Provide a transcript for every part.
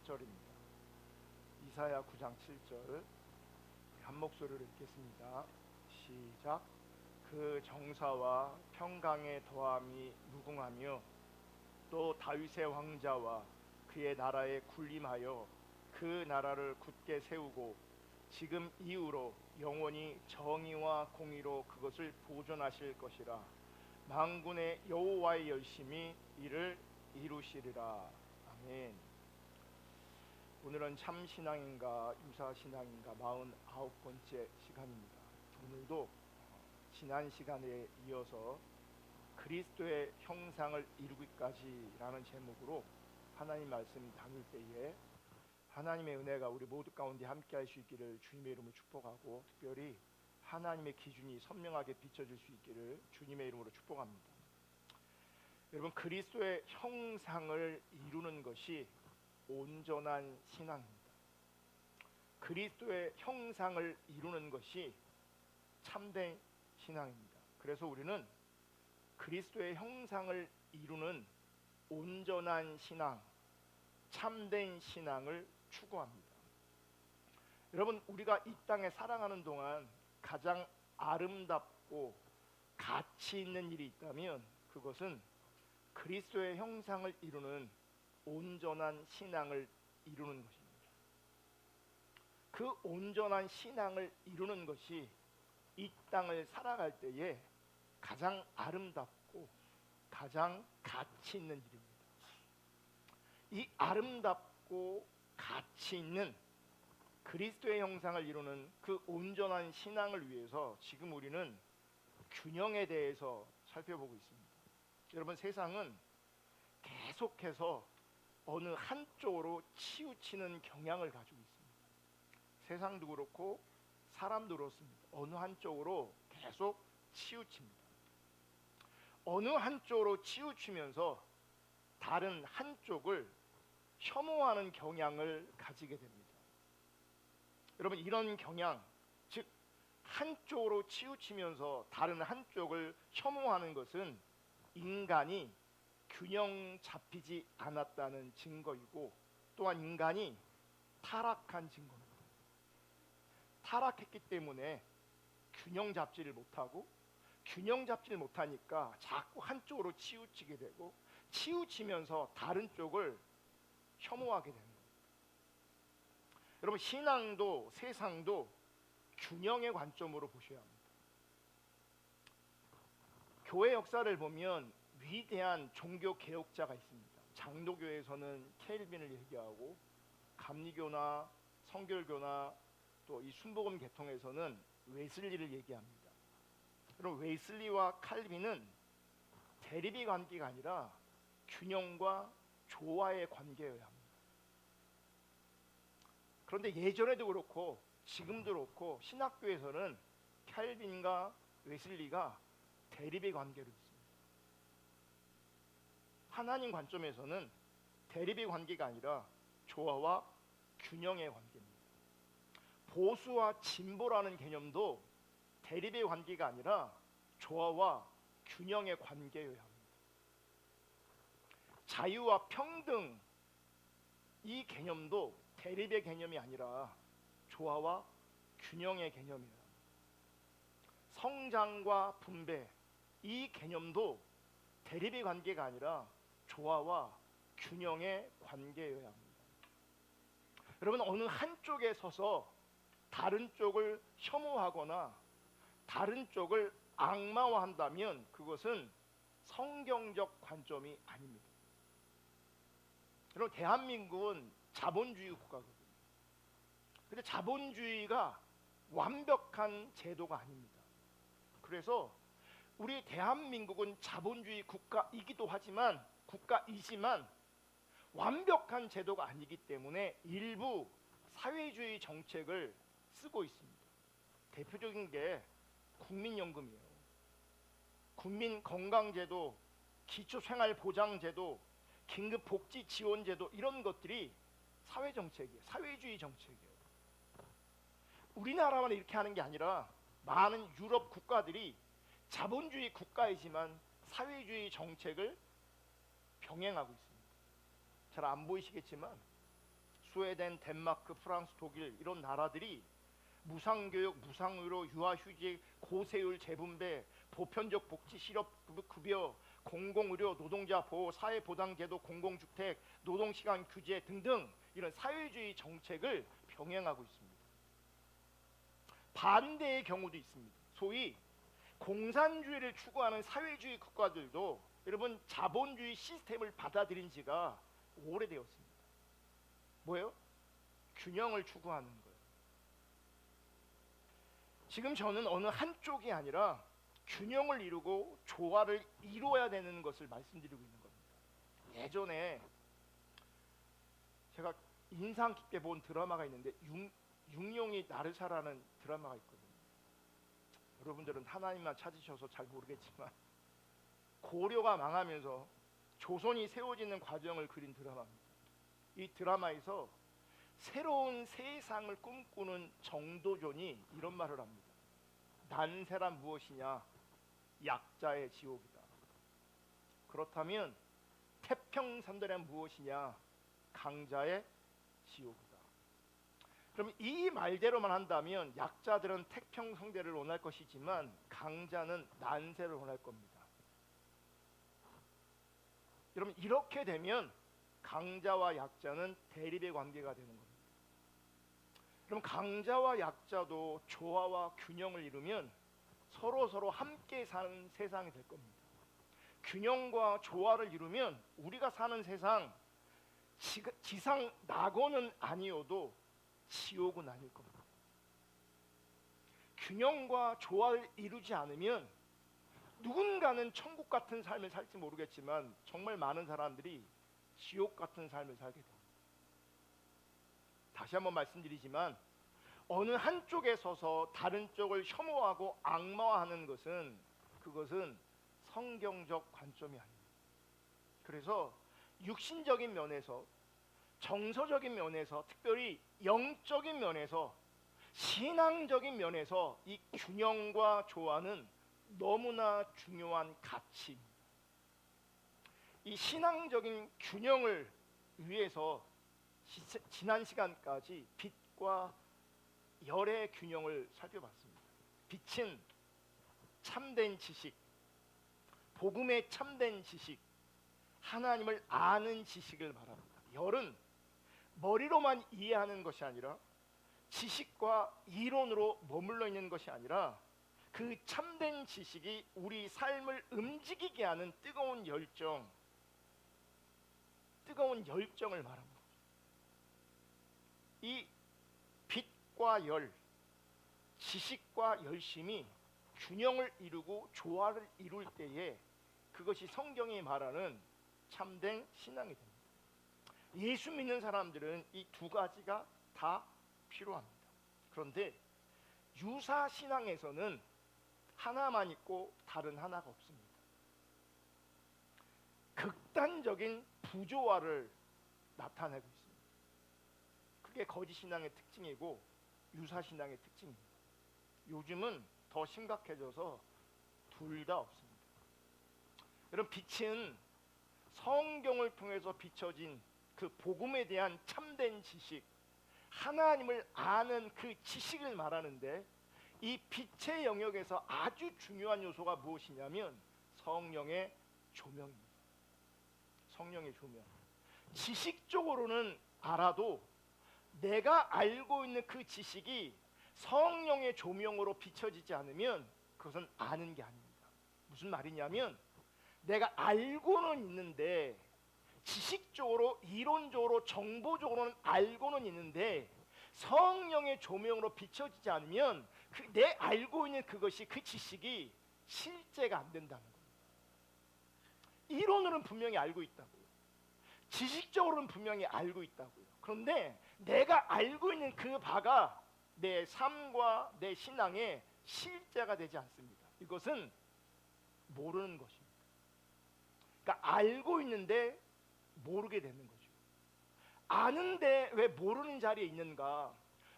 7절입니다. 이사야 9장 7절 한 목소리로 읽겠습니다. 시작. 그 정사와 평강의 더함이 무궁하며 또 다윗의 왕자와 그의 나라에 군림하여 그 나라를 굳게 세우고 지금 이후로 영원히 정의와 공의로 그것을 보존하실 것이라. 만군의 여호와의 열심히 이를 이루시리라. 아멘. 오늘은 참신앙인가 유사신앙인가 49번째 시간입니다. 오늘도 지난 시간에 이어서 그리스도의 형상을 이루기까지라는 제목으로 하나님 말씀 나눌 때에 하나님의 은혜가 우리 모두 가운데 함께 할 수 있기를 주님의 이름으로 축복하고, 특별히 하나님의 기준이 선명하게 비춰질 수 있기를 주님의 이름으로 축복합니다. 여러분, 그리스도의 형상을 이루는 것이 온전한 신앙입니다. 그리스도의 형상을 이루는 것이 참된 신앙입니다. 그래서 우리는 그리스도의 형상을 이루는 온전한 신앙, 참된 신앙을 추구합니다. 여러분, 우리가 이 땅에 살아가는 동안 가장 아름답고 가치 있는 일이 있다면 그것은 그리스도의 형상을 이루는 온전한 신앙을 이루는 것입니다. 그 온전한 신앙을 이루는 것이 이 땅을 살아갈 때에 가장 아름답고 가장 가치 있는 일입니다. 이 아름답고 가치 있는 그리스도의 형상을 이루는 그 온전한 신앙을 위해서 지금 우리는 균형에 대해서 살펴보고 있습니다. 여러분, 세상은 계속해서 어느 한쪽으로 치우치는 경향을 가지고 있습니다. 세상도 그렇고 사람도 그렇습니다. 어느 한쪽으로 계속 치우칩니다. 어느 한쪽으로 치우치면서 다른 한쪽을 혐오하는 경향을 가지게 됩니다. 여러분, 이런 경향, 즉 한쪽으로 치우치면서 다른 한쪽을 혐오하는 것은 인간이 균형 잡히지 않았다는 증거이고, 또한 인간이 타락한 증거입니다. 타락했기 때문에 균형 잡지를 못하고, 균형 잡지를 못하니까 자꾸 한쪽으로 치우치게 되고, 치우치면서 다른 쪽을 혐오하게 되는 겁니다. 여러분, 신앙도 세상도 균형의 관점으로 보셔야 합니다. 교회 역사를 보면 위대한 종교 개혁자가 있습니다. 장로교에서는 켈빈을 얘기하고, 감리교나 성결교나 또 이 순복음 계통에서는 웨슬리를 얘기합니다. 그럼 웨슬리와 칼빈은 대립의 관계가 아니라 균형과 조화의 관계여야 합니다. 그런데 예전에도 그렇고 지금도 그렇고 신학교에서는 칼빈과 웨슬리가 대립의 관계로 있습니다. 하나님 관점에서는 대립의 관계가 아니라 조화와 균형의 관계입니다. 보수와 진보라는 개념도 대립의 관계가 아니라 조화와 균형의 관계여야 합니다. 자유와 평등, 이 개념도 대립의 개념이 아니라 조화와 균형의 개념이에요. 성장과 분배, 이 개념도 대립의 관계가 아니라 조화와 균형의 관계여야 합니다. 여러분, 어느 한쪽에 서서 다른 쪽을 혐오하거나 다른 쪽을 악마화한다면 그것은 성경적 관점이 아닙니다. 여러분, 대한민국은 자본주의 국가거든요. 근데 자본주의가 완벽한 제도가 아닙니다. 그래서 우리 대한민국은 자본주의 국가이기도 하지만 국가이지만 완벽한 제도가 아니기 때문에 일부 사회주의 정책을 쓰고 있습니다. 대표적인 게 국민연금이에요. 국민건강제도, 기초생활보장제도, 긴급복지지원제도, 이런 것들이 사회정책이에요. 사회주의 정책이에요. 우리나라만 이렇게 하는 게 아니라 많은 유럽 국가들이 자본주의 국가이지만 사회주의 정책을 병행하고 있습니다. 잘 안 보이시겠지만 스웨덴, 덴마크, 프랑스, 독일 이런 나라들이 무상교육, 무상의료, 유아휴직, 고세율 재분배, 보편적 복지 실업급여, 공공의료, 노동자 보호, 사회보장제도, 공공주택, 노동시간 규제 등등 이런 사회주의 정책을 병행하고 있습니다. 반대의 경우도 있습니다. 소위 공산주의를 추구하는 사회주의 국가들도 여러분 자본주의 시스템을 받아들인 지가 오래되었습니다. 뭐예요? 균형을 추구하는 거예요. 지금 저는 어느 한쪽이 아니라 균형을 이루고 조화를 이루어야 되는 것을 말씀드리고 있는 겁니다. 예전에 제가 인상 깊게 본 드라마가 있는데 육룡이 나르샤라는 드라마가 있거든요. 여러분들은 하나님만 찾으셔서 잘 모르겠지만 고려가 망하면서 조선이 세워지는 과정을 그린 드라마입니다. 이 드라마에서 새로운 세상을 꿈꾸는 정도전이 이런 말을 합니다. 난세란 무엇이냐? 약자의 지옥이다. 그렇다면 태평성대란 무엇이냐? 강자의 지옥이다. 그럼 이 말대로만 한다면 약자들은 태평성대를 원할 것이지만 강자는 난세를 원할 겁니다. 여러분 이렇게 되면 강자와 약자는 대립의 관계가 되는 겁니다. 그럼 강자와 약자도 조화와 균형을 이루면 서로 함께 사는 세상이 될 겁니다. 균형과 조화를 이루면 우리가 사는 세상 지상 낙원은 아니어도 지옥은 아닐 겁니다. 균형과 조화를 이루지 않으면 누군가는 천국 같은 삶을 살지 모르겠지만 정말 많은 사람들이 지옥 같은 삶을 살게 됩니다. 다시 한번 말씀드리지만 어느 한쪽에 서서 다른 쪽을 혐오하고 악마화하는 그것은 성경적 관점이 아닙니다. 그래서 육신적인 면에서, 정서적인 면에서, 특별히 영적인 면에서, 신앙적인 면에서 이 균형과 조화는 너무나 중요한 가치입니다. 이 신앙적인 균형을 위해서 지난 시간까지 빛과 열의 균형을 살펴봤습니다. 빛은 참된 지식, 복음의 참된 지식, 하나님을 아는 지식을 말합니다. 열은 머리로만 이해하는 것이 아니라 지식과 이론으로 머물러 있는 것이 아니라 그 참된 지식이 우리 삶을 움직이게 하는 뜨거운 열정을 말합니다. 이 빛과 열, 지식과 열심이 균형을 이루고 조화를 이룰 때에 그것이 성경이 말하는 참된 신앙이 됩니다. 예수 믿는 사람들은 이 두 가지가 다 필요합니다. 그런데 유사 신앙에서는 하나만 있고 다른 하나가 없습니다. 극단적인 부조화를 나타내고 있습니다. 그게 거짓 신앙의 특징이고 유사 신앙의 특징입니다. 요즘은 더 심각해져서 둘 다 없습니다. 여러분 빛은 성경을 통해서 비춰진 그 복음에 대한 참된 지식, 하나님을 아는 그 지식을 말하는데 이 빛의 영역에서 아주 중요한 요소가 무엇이냐면 성령의 조명입니다. 성령의 조명. 지식적으로는 알아도 내가 알고 있는 그 지식이 성령의 조명으로 비춰지지 않으면 그것은 아는 게 아닙니다. 무슨 말이냐면 내가 알고는 있는데 지식적으로, 이론적으로, 정보적으로는 알고는 있는데 성령의 조명으로 비춰지지 않으면 내 알고 있는 그것이, 그 지식이 실제가 안 된다는 겁니다. 이론으로는 분명히 알고 있다고요. 지식적으로는 분명히 알고 있다고요. 그런데 내가 알고 있는 그 바가 내 삶과 내 신앙에 실제가 되지 않습니다. 이것은 모르는 것입니다. 그러니까 알고 있는데 모르게 되는 거죠. 아는데 왜 모르는 자리에 있는가?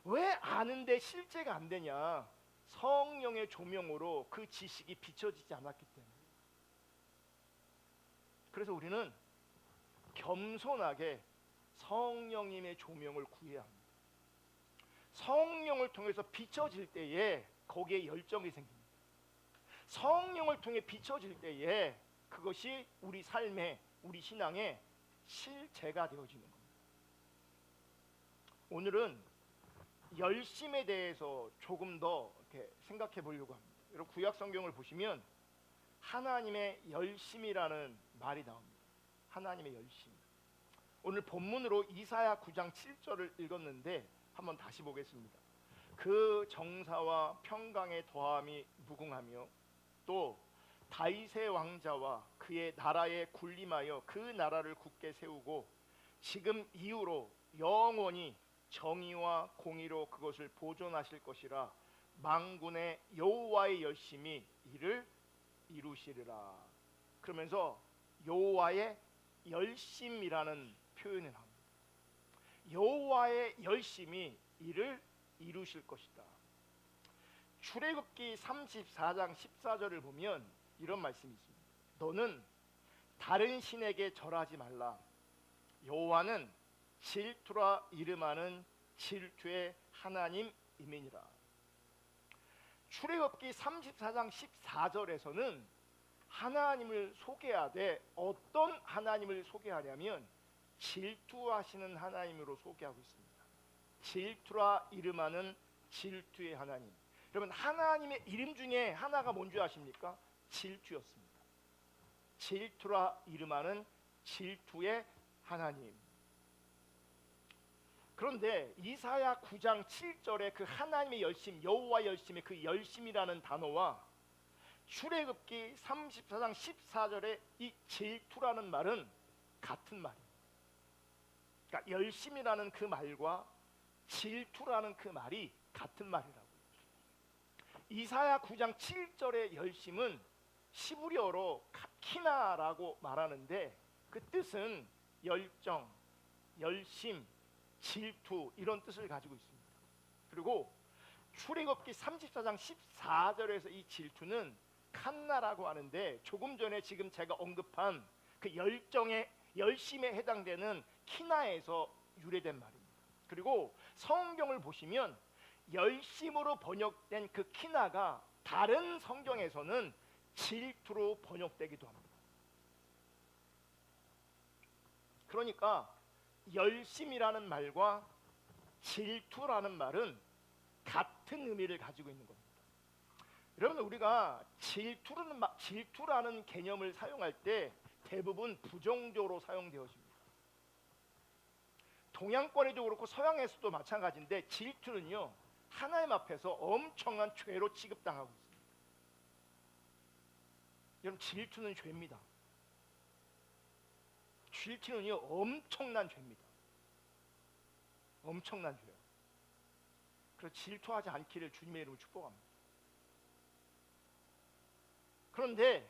왜 아는데 실제가 안 되냐? 성령의 조명으로 그 지식이 비춰지지 않았기 때문에. 그래서 우리는 겸손하게 성령님의 조명을 구해야 합니다. 성령을 통해서 비춰질 때에 거기에 열정이 생깁니다. 성령을 통해 비춰질 때에 그것이 우리 삶에, 우리 신앙의 실제가 되어지는 겁니다. 오늘은 열심에 대해서 조금 더 이렇게 생각해 보려고 합니다. 여러분 구약 성경을 보시면 하나님의 열심이라는 말이 나옵니다. 하나님의 열심. 오늘 본문으로 이사야 9장 7절을 읽었는데 한번 다시 보겠습니다. 그 정사와 평강의 더함이 무궁하며 또 다윗의 왕자와 그의 나라에 군림하여 그 나라를 굳게 세우고 지금 이후로 영원히 정의와 공의로 그것을 보존하실 것이라. 만군의 여호와의 열심이 이를 이루시리라. 그러면서 여호와의 열심이라는 표현을 합니다. 여호와의 열심이 이를 이루실 것이다. 출애굽기 34장 14절을 보면 이런 말씀이 있습니다. 너는 다른 신에게 절하지 말라. 여호와는 질투라 이름하는 질투의 하나님이니라. 출애굽기 34장 14절에서는 하나님을 소개하되 어떤 하나님을 소개하냐면 질투하시는 하나님으로 소개하고 있습니다. 질투라 이름하는 질투의 하나님. 여러분 하나님의 이름 중에 하나가 뭔지 아십니까? 질투였습니다. 질투라 이름하는 질투의 하나님. 그런데 이사야 9장 7절에 그 하나님의 열심, 여호와 열심의 그 열심이라는 단어와 출애굽기 34장 14절의 이 질투라는 말은 같은 말입니다. 그러니까 열심이라는 그 말과 질투라는 그 말이 같은 말이라고요. 이사야 9장 7절의 열심은 시브리어로 카키나라고 말하는데 그 뜻은 열정, 열심, 질투 이런 뜻을 가지고 있습니다. 그리고 출애굽기 34장 14절에서 이 질투는 칸나라고 하는데 조금 전에 지금 제가 언급한 그 열정의 열심에 해당되는 키나에서 유래된 말입니다. 그리고 성경을 보시면 열심으로 번역된 그 키나가 다른 성경에서는 질투로 번역되기도 합니다. 그러니까 열심이라는 말과 질투라는 말은 같은 의미를 가지고 있는 겁니다. 여러분 우리가 질투라는 개념을 사용할 때 대부분 부정적으로 사용되어집니다. 동양권에도 그렇고 서양에서도 마찬가지인데 질투는요 하나님 앞에서 엄청난 죄로 취급당하고 있습니다. 여러분 질투는 죄입니다. 질투는요 엄청난 죄입니다. 엄청난 죄요. 그래서 질투하지 않기를 주님의 이름으로 축복합니다. 그런데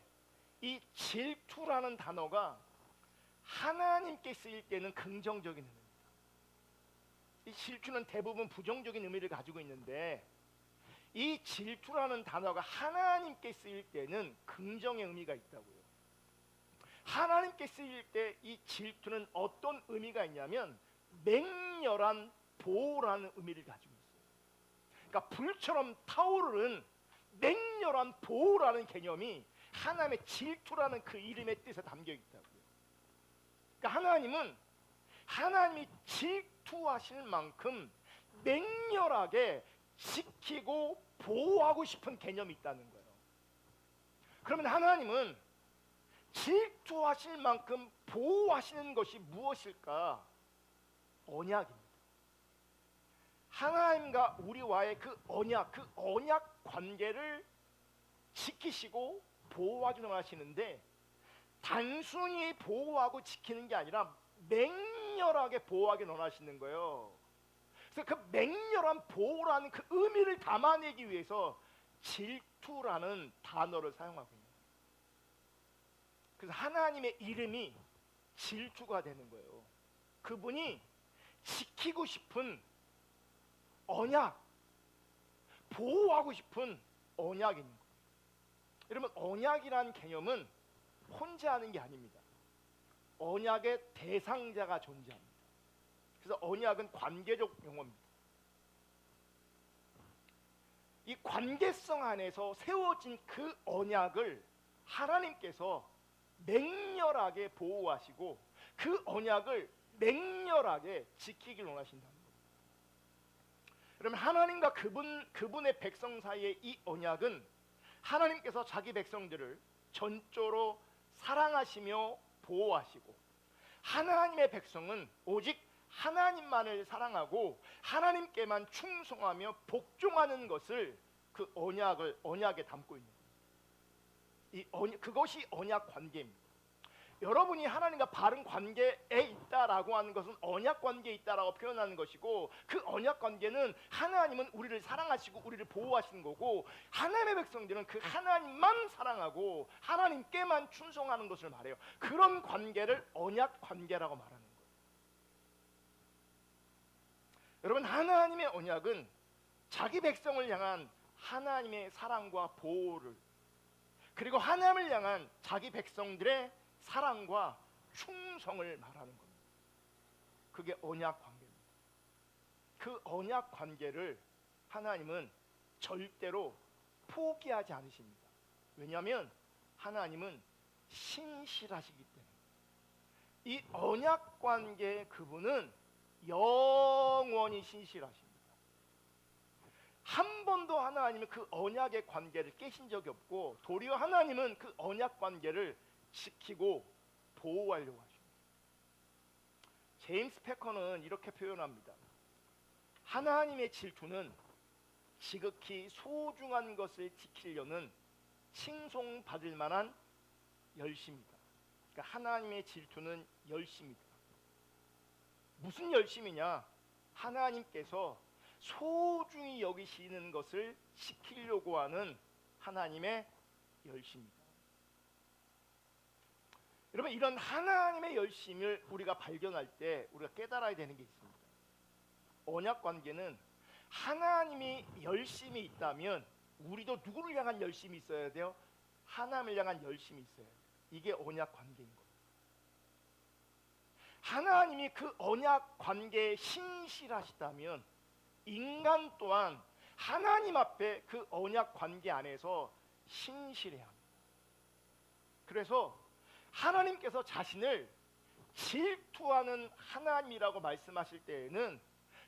이 질투라는 단어가 하나님께 쓰일 때는 긍정적인 의미입니다. 이 질투는 대부분 부정적인 의미를 가지고 있는데 이 질투라는 단어가 하나님께 쓰일 때는 긍정의 의미가 있다고요. 하나님께 쓰일 때 이 질투는 어떤 의미가 있냐면 맹렬한 보호라는 의미를 가지고 있어요. 그러니까 불처럼 타오르는 맹렬한 보호라는 개념이 하나님의 질투라는 그 이름의 뜻에 담겨 있다고요. 그러니까 하나님은 하나님이 질투하실 만큼 맹렬하게 지키고 보호하고 싶은 개념이 있다는 거예요. 그러면 하나님은 질투하실 만큼 보호하시는 것이 무엇일까? 언약입니다. 하나님과 우리와의 그 언약 관계를 지키시고 보호하기 원하시는데 단순히 보호하고 지키는 게 아니라 맹렬하게 보호하기 원하시는 거예요. 그래서 그 맹렬한 보호라는 그 의미를 담아내기 위해서 질투라는 단어를 사용하고 있는 거예요. 그래서 하나님의 이름이 질투가 되는 거예요. 그분이 지키고 싶은 언약, 보호하고 싶은 언약인 거예요. 여러분 언약이라는 개념은 혼자 하는 게 아닙니다. 언약의 대상자가 존재합니다. 그래서 언약은 관계적 용어입니다. 이 관계성 안에서 세워진 그 언약을 하나님께서 맹렬하게 보호하시고 그 언약을 맹렬하게 지키길 원하신다는 거예요. 그러면 하나님과 그분의 백성 사이의 이 언약은 하나님께서 자기 백성들을 전적으로 사랑하시며 보호하시고 하나님의 백성은 오직 하나님만을 사랑하고 하나님께만 충성하며 복종하는 것을 그 언약에 담고 있는 거예요. 그것이 언약 관계입니다. 여러분이 하나님과 바른 관계에 있다라고 하는 것은 언약 관계에 있다라고 표현하는 것이고, 그 언약 관계는 하나님은 우리를 사랑하시고 우리를 보호하시는 거고, 하나님의 백성들은 그 하나님만 사랑하고 하나님께만 충성하는 것을 말해요. 그런 관계를 언약 관계라고 말하는 거예요. 여러분, 하나님의 언약은 자기 백성을 향한 하나님의 사랑과 보호를, 그리고 하나님을 향한 자기 백성들의 사랑과 충성을 말하는 겁니다. 그게 언약 관계입니다. 그 언약 관계를 하나님은 절대로 포기하지 않으십니다. 왜냐하면 하나님은 신실하시기 때문에. 이 언약 관계의 그분은 영원히 신실하십니다. 한 번도 하나님은 그 언약의 관계를 깨신 적이 없고, 도리어 하나님은 그 언약 관계를 지키고 보호하려고 하십니다. 제임스 패커는 이렇게 표현합니다. 하나님의 질투는 지극히 소중한 것을 지키려는 칭송받을 만한 열심이다. 그러니까 하나님의 질투는 열심이다. 무슨 열심이냐? 하나님께서 소중히 여기시는 것을 지키려고 하는 하나님의 열심이다. 여러분, 이런 하나님의 열심을 우리가 발견할 때 우리가 깨달아야 되는 게 있습니다. 언약 관계는 하나님이 열심이 있다면 우리도 누구를 향한 열심이 있어야 돼요? 하나님을 향한 열심이 있어야 돼요. 이게 언약 관계인 거예요. 하나님이 그 언약 관계에 신실하시다면 인간 또한 하나님 앞에 그 언약 관계 안에서 신실해야 합니다. 그래서 하나님께서 자신을 질투하는 하나님이라고 말씀하실 때에는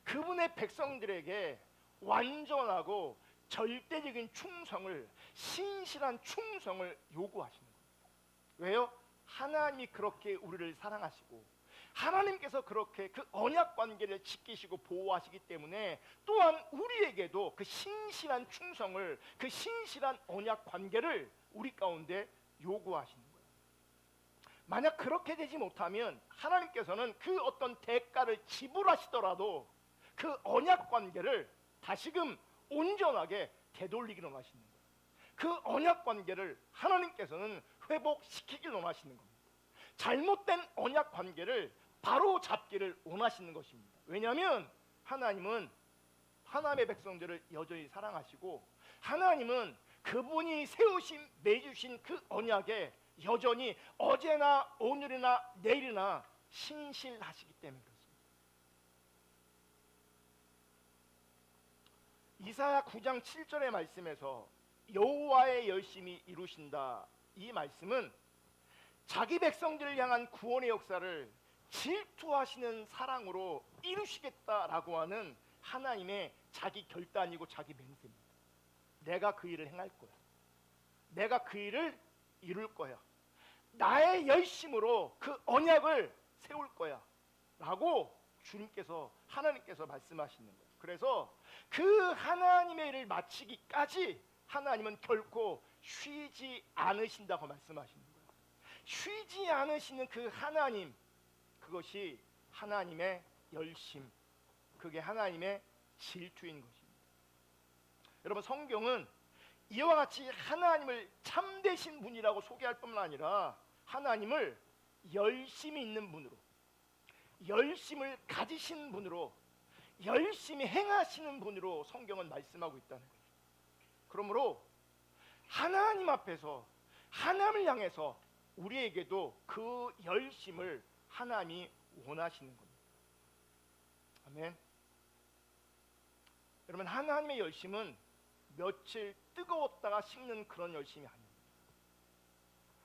그분의 백성들에게 완전하고 절대적인 충성을, 신실한 충성을 요구하시는 겁니다. 왜요? 하나님이 그렇게 우리를 사랑하시고 하나님께서 그렇게 그 언약 관계를 지키시고 보호하시기 때문에 또한 우리에게도 그 신실한 충성을, 그 신실한 언약 관계를 우리 가운데 요구하시는 거예요. 만약 그렇게 되지 못하면 하나님께서는 그 어떤 대가를 지불하시더라도 그 언약 관계를 다시금 온전하게 되돌리기를 원하시는 거예요. 그 언약 관계를 하나님께서는 회복시키기를 원하시는 겁니다. 잘못된 언약 관계를 바로 잡기를 원하시는 것입니다. 왜냐하면 하나님은 하나님의 백성들을 여전히 사랑하시고, 하나님은 그분이 세우신, 맺으신 그 언약에 여전히 어제나 오늘이나 내일이나 신실하시기 때문에 그렇습니다. 이사야 9장 7절의 말씀에서 여호와의 열심히 이루신다, 이 말씀은 자기 백성들을 향한 구원의 역사를 질투하시는 사랑으로 이루시겠다라고 하는 하나님의 자기 결단이고 자기 맹세입니다. 내가 그 일을 행할 거야. 내가 그 일을 이룰 거야. 나의 열심으로 그 언약을 세울 거야 라고 주님께서, 하나님께서 말씀하시는 거예요. 그래서 그 하나님의 일을 마치기까지 하나님은 결코 쉬지 않으신다고 말씀하시는 거예요. 쉬지 않으시는 그 하나님, 그것이 하나님의 열심, 그게 하나님의 질투인 것입니다. 여러분, 성경은 이와 같이 하나님을 참되신 분이라고 소개할 뿐만 아니라 하나님을 열심이 있는 분으로, 열심을 가지신 분으로, 열심히 행하시는 분으로 성경은 말씀하고 있다는 거죠. 그러므로 하나님 앞에서, 하나님을 향해서 우리에게도 그 열심을 하나님이 원하시는 겁니다. 아멘. 여러분, 하나님의 열심은 며칠 뜨거웠다가 식는 그런 열심이 아닙니다.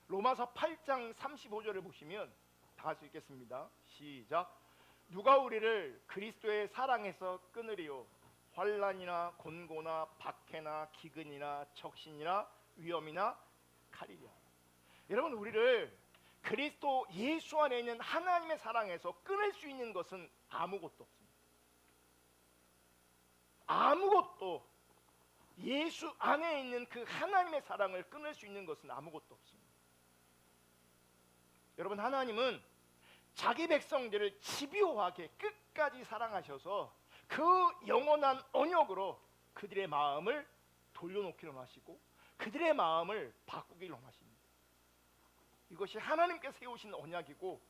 로마서 8장 35절을 보시면 다 같이 읽겠습니다. 시작. 누가 우리를 그리스도의 사랑에서 끊으리요? 환난이나 곤고나 박해나 기근이나 적신이나 위험이나 칼이랴. 여러분, 우리를 그리스도 예수 안에 있는 하나님의 사랑에서 끊을 수 있는 것은 아무것도 없습니다. 아무것도, 예수 안에 있는 그 하나님의 사랑을 끊을 수 있는 것은 아무것도 없습니다. 여러분, 하나님은 자기 백성들을 집요하게 끝까지 사랑하셔서 그 영원한 언약으로 그들의 마음을 돌려놓기로 하시고 그들의 마음을 바꾸기로 하십니다. 이것이 하나님께서 세우신 언약이고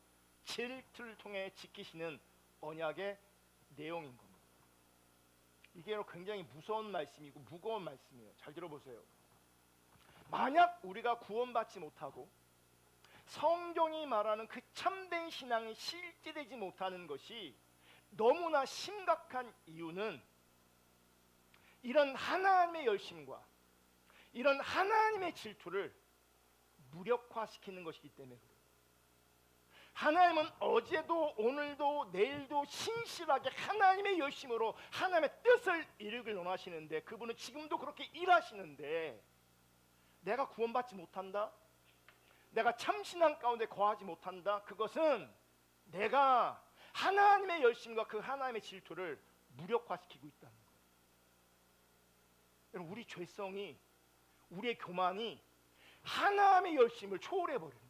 질투를 통해 지키시는 언약의 내용인 겁니다. 이게 굉장히 무서운 말씀이고 무거운 말씀이에요. 잘 들어보세요. 만약 우리가 구원받지 못하고 성경이 말하는 그 참된 신앙이 실제되지 못하는 것이 너무나 심각한 이유는 이런 하나님의 열심과 이런 하나님의 질투를 무력화시키는 것이기 때문에 그래요. 하나님은 어제도 오늘도 내일도 신실하게 하나님의 열심으로 하나님의 뜻을 이루길 원하시는데, 그분은 지금도 그렇게 일하시는데 내가 구원받지 못한다? 내가 참신한 가운데 거하지 못한다? 그것은 내가 하나님의 열심과 그 하나님의 질투를 무력화시키고 있다는 거예요. 여러분, 우리 죄성이, 우리의 교만이 하나님의 열심을 초월해버리는 거예요.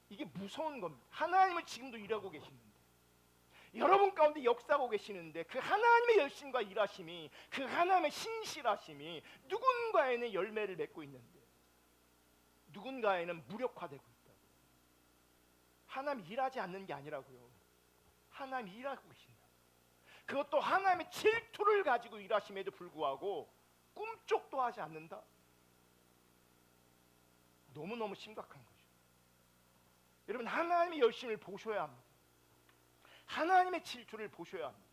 이게 무서운 겁니다. 하나님은 지금도 일하고 계시는데, 여러분 가운데 역사하고 계시는데, 그 하나님의 열심과 일하심이, 그 하나님의 신실하심이 누군가에는 열매를 맺고 있는데 누군가에는 무력화되고 있다고. 하나님 일하지 않는 게 아니라고요. 하나님 일하고 계신다. 그것도 하나님의 질투를 가지고 일하심에도 불구하고 꿈쩍도 하지 않는다. 너무너무 심각한 거죠. 여러분, 하나님의 열심을 보셔야 합니다. 하나님의 질투를 보셔야 합니다.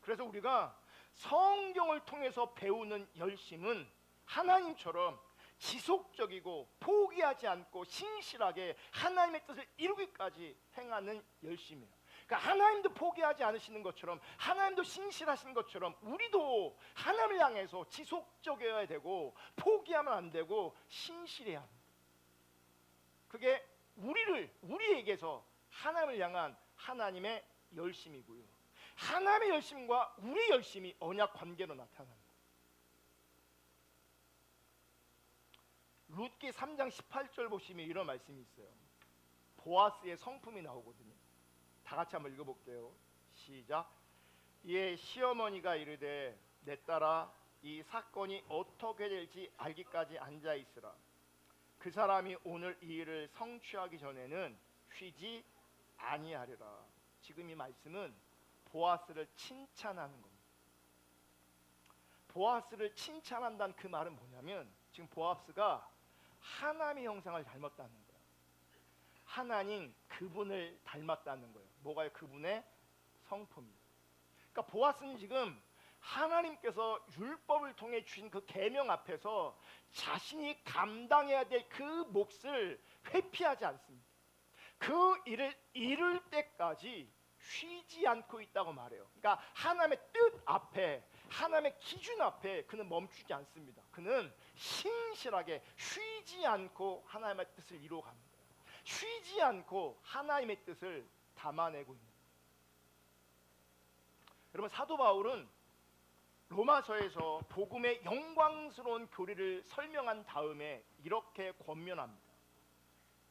그래서 우리가 성경을 통해서 배우는 열심은 하나님처럼 지속적이고 포기하지 않고 신실하게 하나님의 뜻을 이루기까지 행하는 열심이에요. 그러니까 하나님도 포기하지 않으시는 것처럼, 하나님도 신실하신 것처럼 우리도 하나님을 향해서 지속적이어야 되고 포기하면 안 되고 신실해야 합니다. 그게 우리에게서 하나님을 향한 하나님의 열심이고요. 하나님의 열심과 우리의 열심이 언약 관계로 나타납니다. 룻기 3장 18절 보시면 이런 말씀이 있어요. 보아스의 성품이 나오거든요. 다 같이 한번 읽어볼게요. 시작. 이에 시어머니가 이르되 내 딸아, 이 사건이 어떻게 될지 알기까지 앉아 있으라. 그 사람이 오늘 이 일을 성취하기 전에는 쉬지 아니하리라. 지금 이 말씀은 보아스를 칭찬하는 겁니다. 보아스를 칭찬한다는 그 말은 뭐냐면, 지금 보아스가 하나님의 형상을 닮았다는 거예요. 하나님 그분을 닮았다는 거예요. 뭐가요? 그분의 성품이에요. 그러니까 보아스는 지금 하나님께서 율법을 통해 주신 그 계명 앞에서 자신이 감당해야 될 그 몫을 회피하지 않습니다. 그 일을 이룰 때까지 쉬지 않고 있다고 말해요. 그러니까 하나님의 뜻 앞에, 하나님의 기준 앞에 그는 멈추지 않습니다. 그는 신실하게 쉬지 않고 하나님의 뜻을 이루어갑니다. 쉬지 않고 하나님의 뜻을 담아내고 있는 거예요. 여러분, 사도 바울은 로마서에서 복음의 영광스러운 교리를 설명한 다음에 이렇게 권면합니다.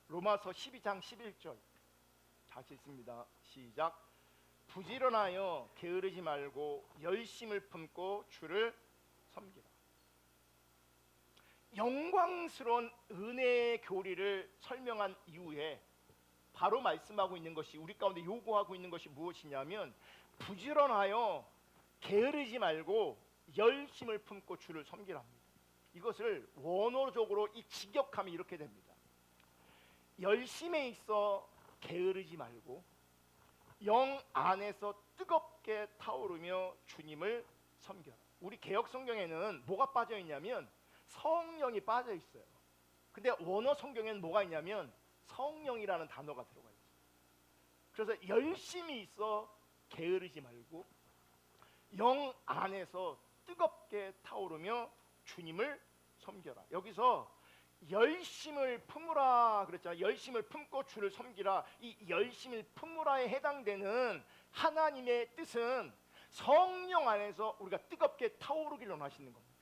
로마서 12장 11절 다시 읽습니다. 시작. 부지런하여 게으르지 말고 열심을 품고 주를 섬기라. 영광스러운 은혜의 교리를 설명한 이후에 바로 말씀하고 있는 것이, 우리 가운데 요구하고 있는 것이 무엇이냐면, 부지런하여 게으르지 말고 열심을 품고 주를 섬기라 합니다. 이것을 원어적으로 이 직역하면 이렇게 됩니다. 열심에 있어 게으르지 말고 영 안에서 뜨겁게 타오르며 주님을 섬겨라. 우리 개역 성경에는 뭐가 빠져 있냐면 성령이 빠져 있어요. 근데 원어 성경에는 뭐가 있냐면 성령이라는 단어가 들어가 있어요. 그래서 열심히 있어 게으르지 말고 영 안에서 뜨겁게 타오르며 주님을 섬겨라. 여기서 열심을 품으라 그랬잖아요. 열심을 품고 주를 섬기라. 이 열심을 품으라에 해당되는 하나님의 뜻은 성령 안에서 우리가 뜨겁게 타오르기를 원하시는 겁니다.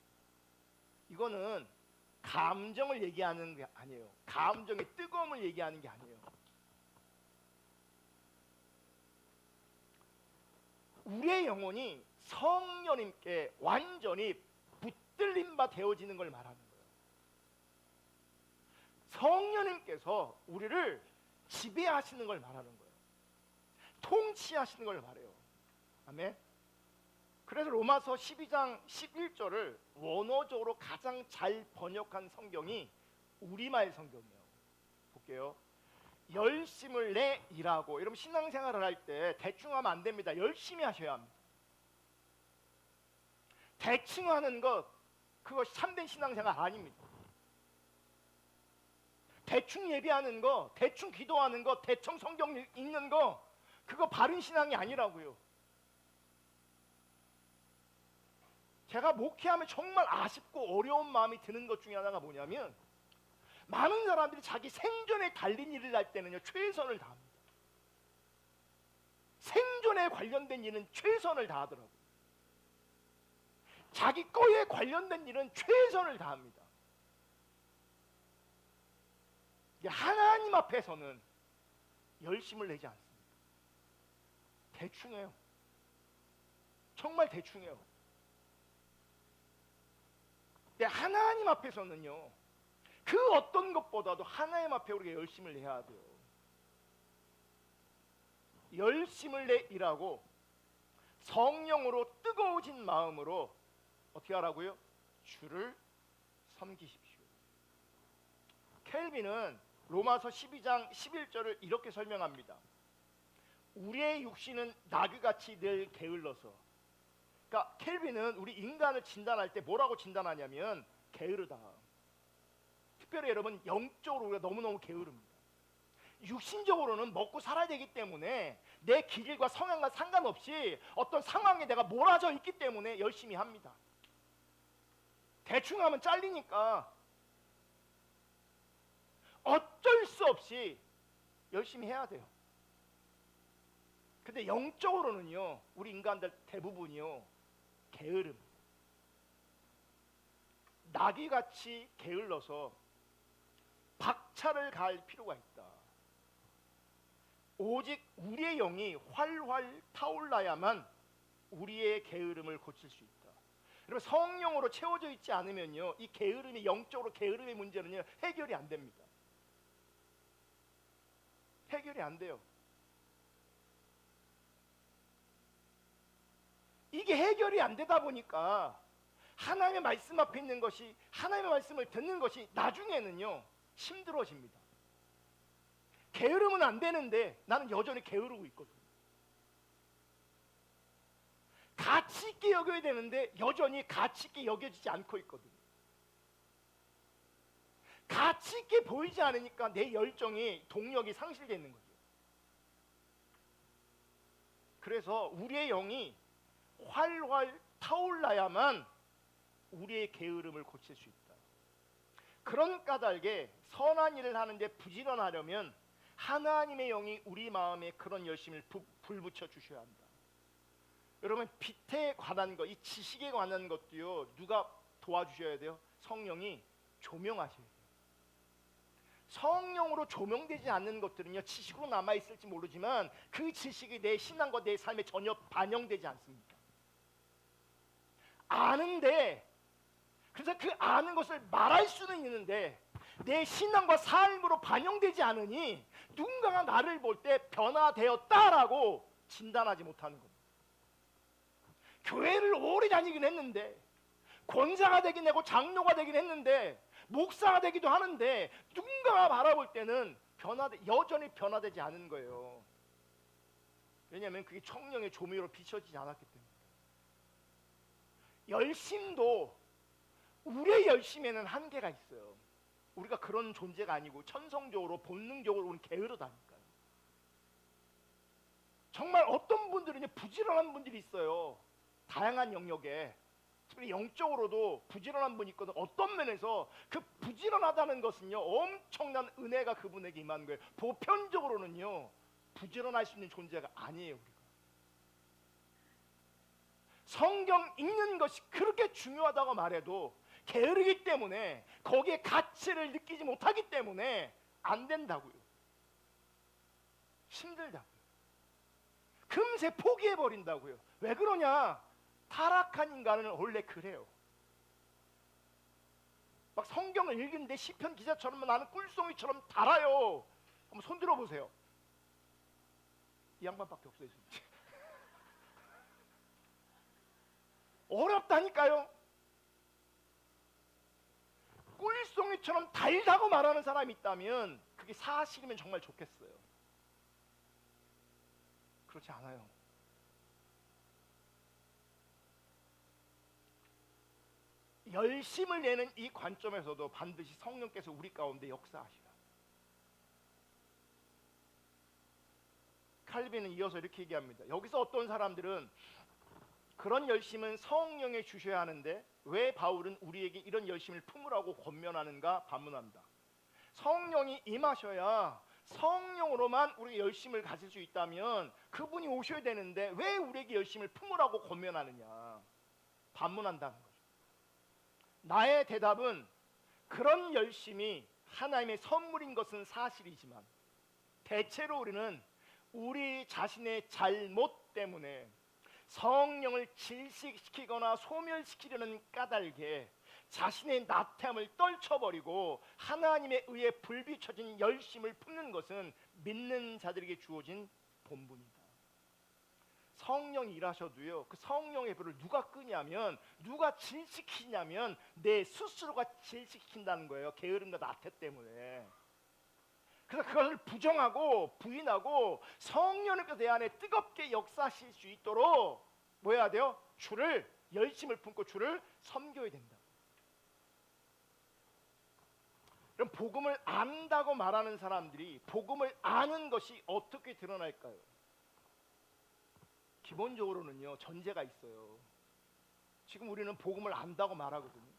이거는 감정을 얘기하는 게 아니에요. 감정의 뜨거움을 얘기하는 게 아니에요. 우리의 영혼이 성령님께 완전히 붙들림 바 되어지는 걸 말하는 거예요. 성령님께서 우리를 지배하시는 걸 말하는 거예요. 통치하시는 걸 말해요. 아멘. 그래서 로마서 12장 11절을 원어적으로 가장 잘 번역한 성경이 우리말 성경이에요. 볼게요. 열심을 내 일하고. 여러분 신앙생활을 할 때 대충 하면 안 됩니다. 열심히 하셔야 합니다. 대충 하는 것, 그것이 참된 신앙생활 아닙니다. 대충 예배하는 거, 대충 기도하는 거, 대충 성경 읽는 거, 그거 바른 신앙이 아니라고요. 제가 목회하면 정말 아쉽고 어려운 마음이 드는 것 중에 하나가 뭐냐면 많은 사람들이 자기 생존에 달린 일을 할 때는요 최선을 다합니다. 생존에 관련된 일은 최선을 다하더라고요. 자기 거에 관련된 일은 최선을 다합니다. 하나님 앞에서는 열심을 내지 않습니다. 대충해요. 정말 대충해요. 근데 하나님 앞에서는요 그 어떤 것보다도 하나님 앞에 우리가 열심을 내야 돼요. 열심을 내 일하고 성령으로 뜨거워진 마음으로 어떻게 하라고요? 주를 섬기십시오. 켈빈은 로마서 12장 11절을 이렇게 설명합니다. 우리의 육신은 나귀같이 늘 게을러서. 그러니까 켈빈은 우리 인간을 진단할 때 뭐라고 진단하냐면 게으르다. 특별히 여러분 영적으로 우리가 너무너무 게으릅니다. 육신적으로는 먹고 살아야 되기 때문에 내 기질과 성향과 상관없이 어떤 상황에 내가 몰아져 있기 때문에 열심히 합니다. 대충 하면 잘리니까 어쩔 수 없이 열심히 해야 돼요. 근데 영적으로는요 우리 인간들 대부분이요 게으름, 나귀같이 게을러서 박차를 가할 필요가 있다. 오직 우리의 영이 활활 타올라야만 우리의 게으름을 고칠 수 있다. 여러분 성령으로 채워져 있지 않으면요 이 게으름이 영적으로 게으름의 문제는요 해결이 안 됩니다. 해결이 안 돼요. 이게 해결이 안 되다 보니까 하나님의 말씀 앞에 있는 것이, 하나님의 말씀을 듣는 것이 나중에는요 힘들어집니다. 게으르면 안 되는데 나는 여전히 게으르고 있거든요. 가치 있게 여겨야 되는데 여전히 가치 있게 여겨지지 않고 있거든요. 가치 있게 보이지 않으니까 내 열정이, 동력이 상실되는 거죠. 그래서 우리의 영이 활활 타올라야만 우리의 게으름을 고칠 수 있다. 그런 까닭에 선한 일을 하는데 부지런하려면 하나님의 영이 우리 마음에 그런 열심을 불붙여 주셔야 한다. 여러분 빛에 관한 것, 이 지식에 관한 것도요 누가 도와주셔야 돼요? 성령이 조명하셔야 돼요. 성령으로 조명되지 않는 것들은요 지식으로 남아있을지 모르지만 그 지식이 내 신앙과 내 삶에 전혀 반영되지 않습니다. 아는데, 그래서 그 아는 것을 말할 수는 있는데 내 신앙과 삶으로 반영되지 않으니 누군가가 나를 볼 때 변화되었다라고 진단하지 못하는 겁니다. 교회를 오래 다니긴 했는데, 권사가 되긴 하고 장로가 되긴 했는데, 목사가 되기도 하는데 누군가가 바라볼 때는 여전히 변화되지 않은 거예요. 왜냐하면 그게 성령의 조명으로 비춰지지 않았기 때문에. 열심도 우리의 열심에는 한계가 있어요. 우리가 그런 존재가 아니고 천성적으로 본능적으로 우리는 게으르다니까요. 정말 어떤 분들은 부지런한 분들이 있어요. 다양한 영역에. 특히 영적으로도 부지런한 분이 있거든. 어떤 면에서 그 부지런하다는 것은요, 엄청난 은혜가 그분에게 임하는 거예요. 보편적으로는요, 부지런할 수 있는 존재가 아니에요. 우리가 성경 읽는 것이 그렇게 중요하다고 말해도 게으르기 때문에, 거기에 가치를 느끼지 못하기 때문에 안 된다고요. 힘들다고요. 금세 포기해버린다고요. 왜 그러냐? 타락한 인간은 원래 그래요. 막 성경을 읽는데 시편 기자처럼 나는 꿀송이처럼 달아요. 한번 손 들어보세요. 이 양반밖에 없어요. 어렵다니까요. 꿀송이처럼 달다고 말하는 사람이 있다면 그게 사실이면 정말 좋겠어요. 그렇지 않아요. 열심을 내는 이 관점에서도 반드시 성령께서 우리 가운데 역사하시라. 칼빈은 이어서 이렇게 얘기합니다. 여기서 어떤 사람들은 그런 열심은 성령에 주셔야 하는데 왜 바울은 우리에게 이런 열심을 품으라고 권면하는가 반문합니다. 성령이 임하셔야 성령으로만 우리가 열심을 가질 수 있다면 그분이 오셔야 되는데 왜 우리에게 열심을 품으라고 권면하느냐 반문한다는 거죠. 나의 대답은 그런 열심이 하나님의 선물인 것은 사실이지만 대체로 우리는 우리 자신의 잘못 때문에 성령을 질식시키거나 소멸시키려는 까닭에 자신의 나태함을 떨쳐버리고 하나님에 의해 불비춰진 열심을 품는 것은 믿는 자들에게 주어진 본분이다. 성령이 일하셔도요, 그 성령의 불을 누가 끄냐면, 누가 질식시키냐면 내 스스로가 질식시킨다는 거예요. 게으름과 나태 때문에. 그래서 그것을 부정하고 부인하고 성령님께서 내 안에 뜨겁게 역사하실 수 있도록 뭐 해야 돼요? 주를, 열심을 품고 주를 섬겨야 된다. 그럼 복음을 안다고 말하는 사람들이 복음을 아는 것이 어떻게 드러날까요? 기본적으로는요, 전제가 있어요. 지금 우리는 복음을 안다고 말하거든요.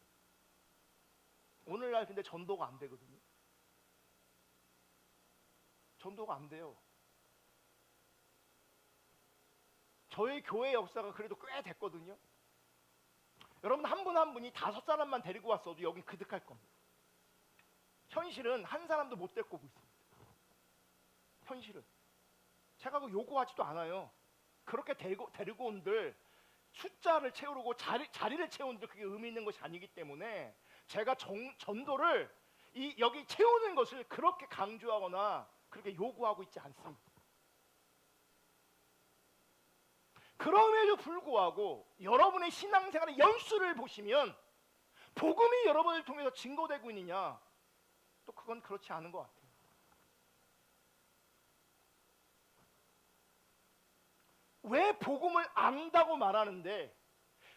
오늘날 근데 전도가 안 되거든요. 전도가 안 돼요. 저희 교회 역사가 그래도 꽤 됐거든요. 여러분 한 분 한 분이 5사람만 데리고 왔어도 여기 그득할 겁니다. 현실은 한 사람도 못 데리고 오고 있습니다. 현실은 제가 그 요구하지도 않아요. 그렇게 데리고 온들 숫자를 채우고 자리를 채우는데 그게 의미 있는 것이 아니기 때문에 제가 전도를 여기 채우는 것을 그렇게 강조하거나 그렇게 요구하고 있지 않습니다. 그럼에도 불구하고 여러분의 신앙생활의 연수를 보시면 복음이 여러분을 통해서 증거되고 있느냐? 또 그건 그렇지 않은 것 같아요. 왜 복음을 안다고 말하는데,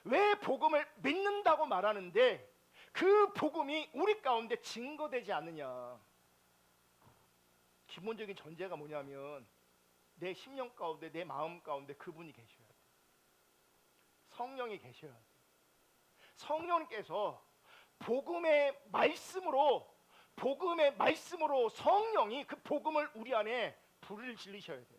왜 복음을 믿는다고 말하는데 그 복음이 우리 가운데 증거되지 않느냐? 기본적인 전제가 뭐냐면 내 심령 가운데, 내 마음 가운데 그분이 계셔야 돼요. 성령이 계셔야 돼요. 성령께서 복음의 말씀으로 성령이 그 복음을 우리 안에 불을 질리셔야 돼요.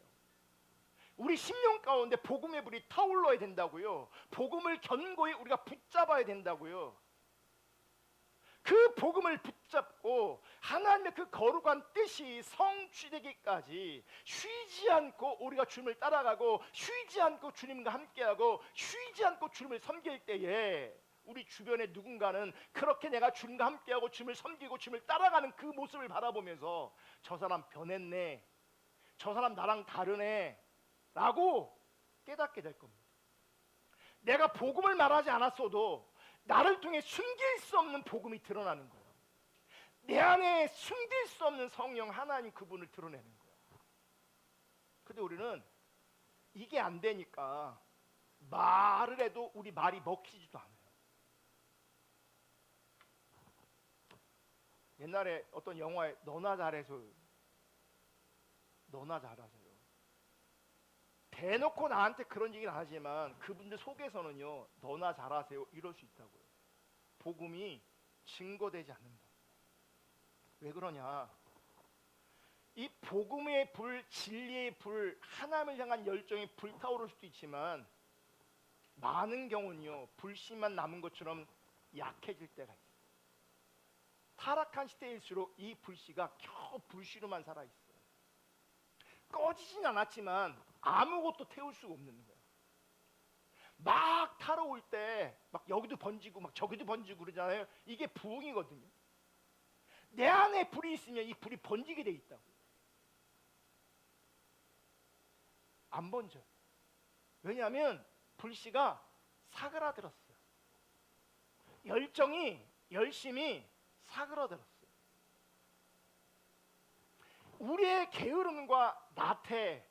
우리 심령 가운데 복음의 불이 타올라야 된다고요. 복음을 견고히 우리가 붙잡아야 된다고요. 그 복음을 붙잡고 하나님의 그 거룩한 뜻이 성취되기까지 쉬지 않고 우리가 주님을 따라가고, 쉬지 않고 주님과 함께하고, 쉬지 않고 주님을 섬길 때에 우리 주변에 누군가는 그렇게 내가 주님과 함께하고 주님을 섬기고 주님을 따라가는 그 모습을 바라보면서 저 사람 변했네, 저 사람 나랑 다르네 라고 깨닫게 될 겁니다. 내가 복음을 말하지 않았어도 나를 통해 숨길 수 없는 복음이 드러나는 거예요. 내 안에 숨길 수 없는 성령 하나님 그분을 드러내는 거예요. 근데 우리는 이게 안 되니까 말을 해도 우리 말이 먹히지도 않아요. 옛날에 어떤 영화에 너나 잘해서, 너나 잘하세요. 대놓고 나한테 그런 얘기는 안 하지만 그분들 속에서는요, 너나 잘하세요 이럴 수 있다고요. 복음이 증거되지 않는다. 왜 그러냐? 이 복음의 불, 진리의 불, 하나님을 향한 열정이 불타오를 수도 있지만 많은 경우는요, 불씨만 남은 것처럼 약해질 때가 있어요. 타락한 시대일수록 이 불씨가 겨우 불씨로만 살아있어요. 꺼지진 않았지만 아무것도 태울 수가 없는 거예요. 막 타러올 때 막 여기도 번지고 막 저기도 번지고 그러잖아요. 이게 부흥이거든요. 내 안에 불이 있으면 이 불이 번지게 돼 있다고. 안 번져요. 왜냐하면 불씨가 사그라들었어요. 열정이, 열심히 사그라들었어요. 우리의 게으름과 나태,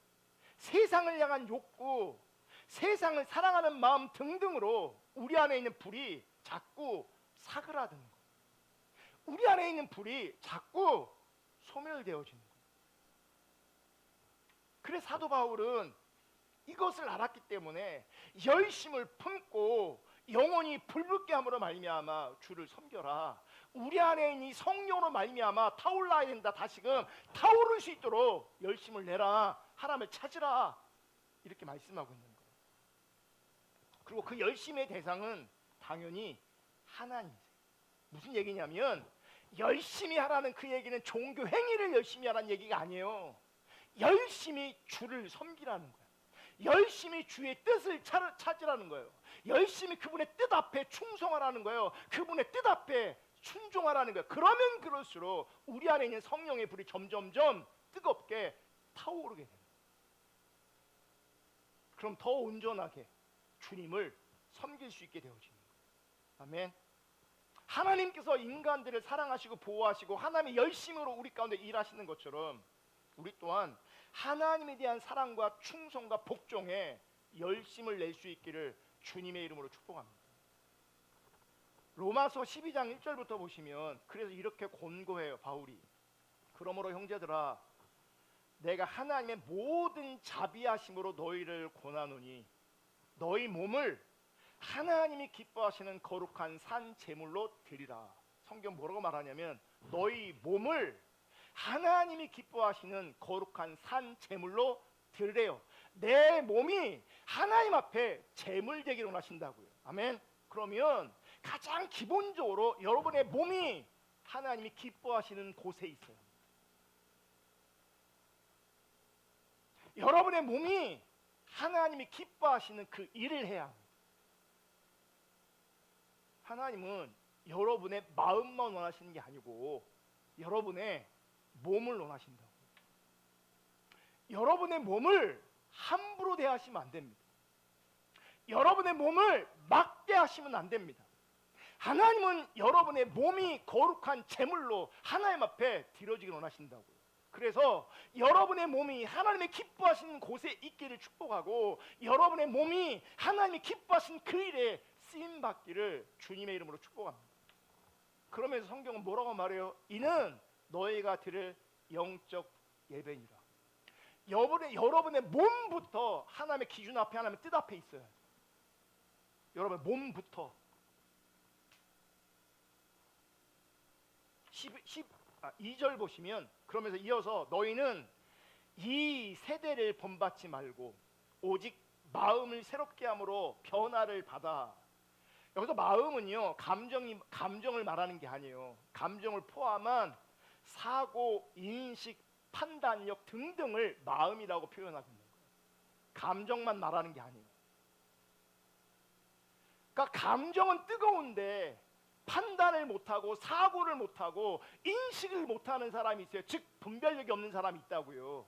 세상을 향한 욕구, 세상을 사랑하는 마음 등등으로 우리 안에 있는 불이 자꾸 사그라드는 거예요. 우리 안에 있는 불이 자꾸 소멸되어지는 거예요. 그래서 사도 바울은 이것을 알았기 때문에 열심을 품고 영원히 불붙게 함으로 말미암아 주를 섬겨라. 우리 안에 있는 이 성령으로 말미암아 타올라야 된다. 다시금 타오를 수 있도록 열심을 내라. 하나님을 찾으라. 이렇게 말씀하고 있는 거예요. 그리고 그 열심의 대상은 당연히 하나님이세요. 무슨 얘기냐면 열심히 하라는 그 얘기는 종교 행위를 열심히 하라는 얘기가 아니에요. 열심히 주를 섬기라는 거예요. 열심히 주의 뜻을 찾으라는 거예요. 열심히 그분의 뜻 앞에 충성하라는 거예요. 그분의 뜻 앞에 순종하라는 거예요. 그러면 그럴수록 우리 안에 있는 성령의 불이 점점점 뜨겁게 타오르게 됩니다. 그럼 더 온전하게 주님을 섬길 수 있게 되어지는 거예요. 아멘. 하나님께서 인간들을 사랑하시고 보호하시고 하나님의 열심으로 우리 가운데 일하시는 것처럼 우리 또한 하나님에 대한 사랑과 충성과 복종에 열심을 낼 수 있기를 주님의 이름으로 축복합니다. 로마서 12장 1절부터 보시면 그래서 이렇게 권고해요. 바울이 그러므로 형제들아 내가 하나님의 모든 자비하심으로 너희를 권하노니 너희 몸을 하나님이 기뻐하시는 거룩한 산 제물로 드리라. 성경 뭐라고 말하냐면 너희 몸을 하나님이 기뻐하시는 거룩한 산 제물로 드리래요. 내 몸이 하나님 앞에 제물 되기를 원하신다고요. 아멘. 그러면 가장 기본적으로 여러분의 몸이 하나님이 기뻐하시는 곳에 있어요. 여러분의 몸이 하나님이 기뻐하시는 그 일을 해야 합니다. 하나님은 여러분의 마음만 원하시는 게 아니고 여러분의 몸을 원하신다고. 여러분의 몸을 함부로 대하시면 안 됩니다. 여러분의 몸을 막대하시면 안 됩니다. 하나님은 여러분의 몸이 거룩한 제물로 하나님 앞에 드려지길 원하신다고요. 그래서 여러분의 몸이 하나님의 기뻐하시는 곳에 있기를 축복하고 여러분의 몸이 하나님이 기뻐하신 그 일에 쓰임 받기를 주님의 이름으로 축복합니다. 그러면서 성경은 뭐라고 말해요? 이는 너희가 드릴 영적 예배니라. 여러분의 몸부터 하나님의 기준 앞에 하나님의 뜻 앞에 있어요. 여러분의 몸부터 2절 보시면 그러면서 이어서 너희는 이 세대를 본받지 말고 오직 마음을 새롭게 함으로 변화를 받아. 여기서 마음은요 감정을 말하는 게 아니에요. 감정을 포함한 사고, 인식, 판단력 등등을 마음이라고 표현하고 있는 거예요. 감정만 말하는 게 아니에요. 그러니까 감정은 뜨거운데 판단을 못하고 사고를 못하고 인식을 못하는 사람이 있어요. 즉 분별력이 없는 사람이 있다고요.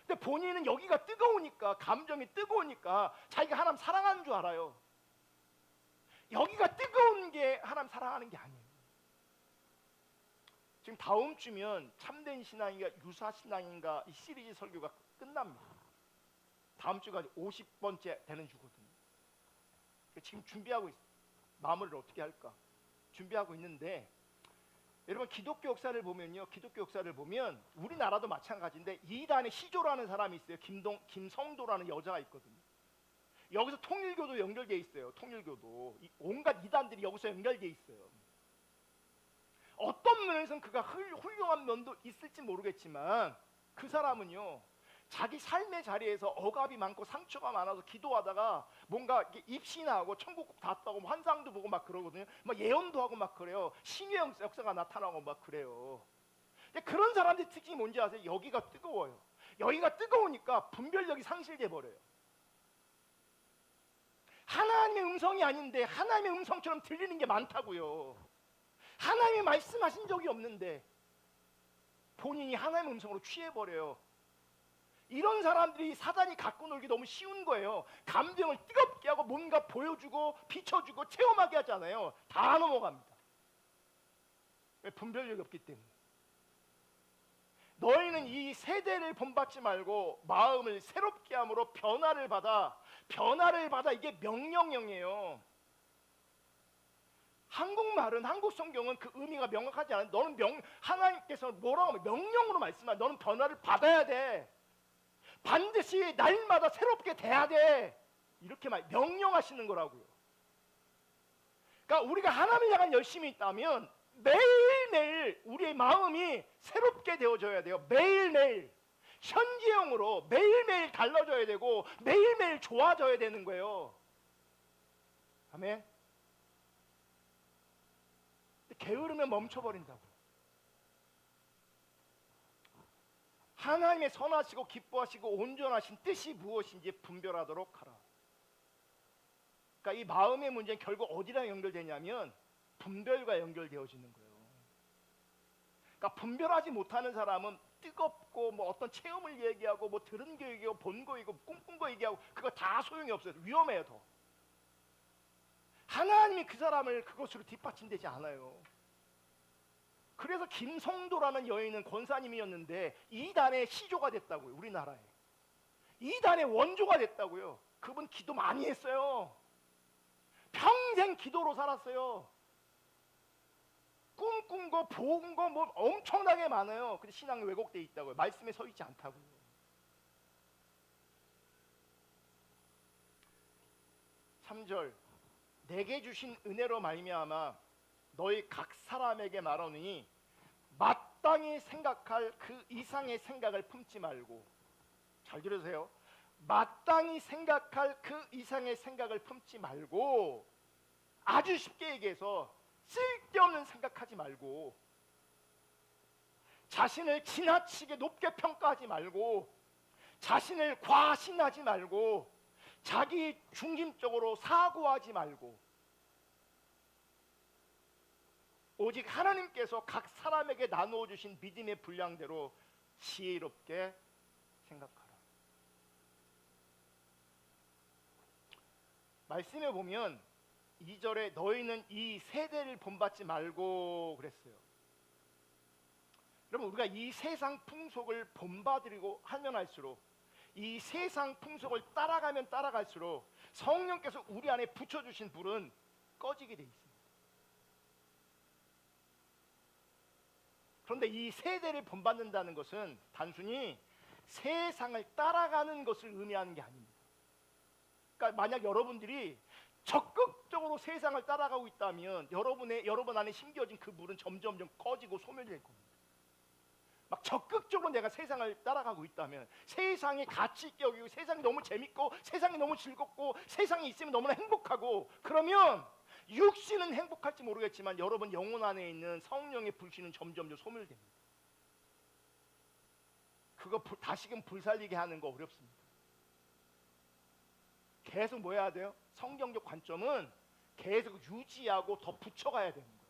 근데 본인은 여기가 뜨거우니까 감정이 뜨거우니까 자기가 하나님 사랑하는 줄 알아요. 여기가 뜨거운 게 하나님 사랑하는 게 아니에요. 지금 다음 주면 참된 신앙인가 유사 신앙인가 이 시리즈 설교가 끝납니다. 다음 주가 50번째 되는 주거든요. 지금 준비하고 있어요. 마무리를 어떻게 할까 준비하고 있는데, 여러분 기독교 역사를 보면요, 기독교 역사를 보면 우리나라도 마찬가지인데 이단의 시조라는 사람이 있어요. 김성도라는 여자가 있거든요. 여기서 통일교도 연결돼 있어요. 통일교도 온갖 이단들이 여기서 연결돼 있어요. 어떤 면에서는 그가 훌륭한 면도 있을지 모르겠지만 그 사람은요, 자기 삶의 자리에서 억압이 많고 상처가 많아서 기도하다가 뭔가 입신하고 천국 갔다고 환상도 보고 막 그러거든요. 막 예언도 하고 막 그래요. 신의 역사가 나타나고 막 그래요. 근데 그런 사람들의 특징이 뭔지 아세요? 여기가 뜨거워요. 여기가 뜨거우니까 분별력이 상실돼 버려요. 하나님의 음성이 아닌데 하나님의 음성처럼 들리는 게 많다고요. 하나님이 말씀하신 적이 없는데 본인이 하나님의 음성으로 취해버려요. 이런 사람들이 사단이 갖고 놀기 너무 쉬운 거예요. 감정을 뜨겁게 하고 뭔가 보여주고 비춰주고 체험하게 하잖아요. 다 넘어갑니다. 왜? 분별력이 없기 때문에. 너희는 이 세대를 본받지 말고 마음을 새롭게 함으로 변화를 받아. 이게 명령형이에요. 한국말은, 한국 성경은 그 의미가 명확하지 않아요. 너는 하나님께서 뭐라고 하면 명령으로 말씀하세요. 너는 변화를 받아야 돼. 반드시 날마다 새롭게 돼야 돼. 이렇게 명령하시는 거라고요. 그러니까 우리가 하나님을 향한 열심이 있다면 매일매일 우리의 마음이 새롭게 되어져야 돼요. 매일매일 현지형으로 매일매일 달라져야 되고 매일매일 좋아져야 되는 거예요. 아멘. 게으르면 멈춰버린다고요. 하나님의 선하시고 기뻐하시고 온전하신 뜻이 무엇인지 분별하도록 하라. 그러니까 이 마음의 문제는 결국 어디랑 연결되냐면 분별과 연결되어지는 거예요. 그러니까 분별하지 못하는 사람은 뜨겁고 뭐 어떤 체험을 얘기하고 뭐 들은 거 얘기하고 본 거 얘기하고 꿈꾼 거 얘기하고 그거 다 소용이 없어요. 위험해요. 더. 하나님이 그 사람을 그것으로 뒷받침되지 않아요. 그래서 김성도라는 여인은 권사님이었는데 이단의 시조가 됐다고요. 우리나라에 이단의 원조가 됐다고요. 그분 기도 많이 했어요. 평생 기도로 살았어요. 꿈꾼 거 본 거 뭐 엄청나게 많아요. 근데 신앙이 왜곡되어 있다고요. 말씀에 서 있지 않다고요. (3절) 내게 주신 은혜로 말미암아 너희 각 사람에게 말하노니 마땅히 생각할 그 이상의 생각을 품지 말고. 잘 들으세요. 마땅히 생각할 그 이상의 생각을 품지 말고, 아주 쉽게 얘기해서 쓸데없는 생각하지 말고, 자신을 지나치게 높게 평가하지 말고, 자신을 과신하지 말고, 자기 중심적으로 사고하지 말고, 오직 하나님께서 각 사람에게 나누어 주신 믿음의 분량대로 지혜롭게 생각하라. 말씀에 보면 2절에 너희는 이 세대를 본받지 말고 그랬어요. 여러분, 우리가 이 세상 풍속을 본받으려고 하면 할수록, 이 세상 풍속을 따라가면 따라갈수록 성령께서 우리 안에 붙여주신 불은 꺼지게 돼 있습니다. 그런데 이 세대를 본받는다는 것은 단순히 세상을 따라가는 것을 의미하는 게 아닙니다. 그러니까 만약 여러분들이 적극적으로 세상을 따라가고 있다면 여러분 안에 심겨진 그 불은 점점점 꺼지고 소멸될 겁니다. 막 적극적으로 내가 세상을 따라가고 있다면, 세상이 가치 있게 여기고 세상이 너무 재밌고 세상이 너무 즐겁고 세상에 있으면 너무나 행복하고, 그러면 육신은 행복할지 모르겠지만 여러분 영혼 안에 있는 성령의 불씨는 점점 소멸됩니다. 그거 다시금 불살리게 하는 거 어렵습니다. 계속 뭐 해야 돼요? 성경적 관점은 계속 유지하고 더 붙여가야 되는 거예요.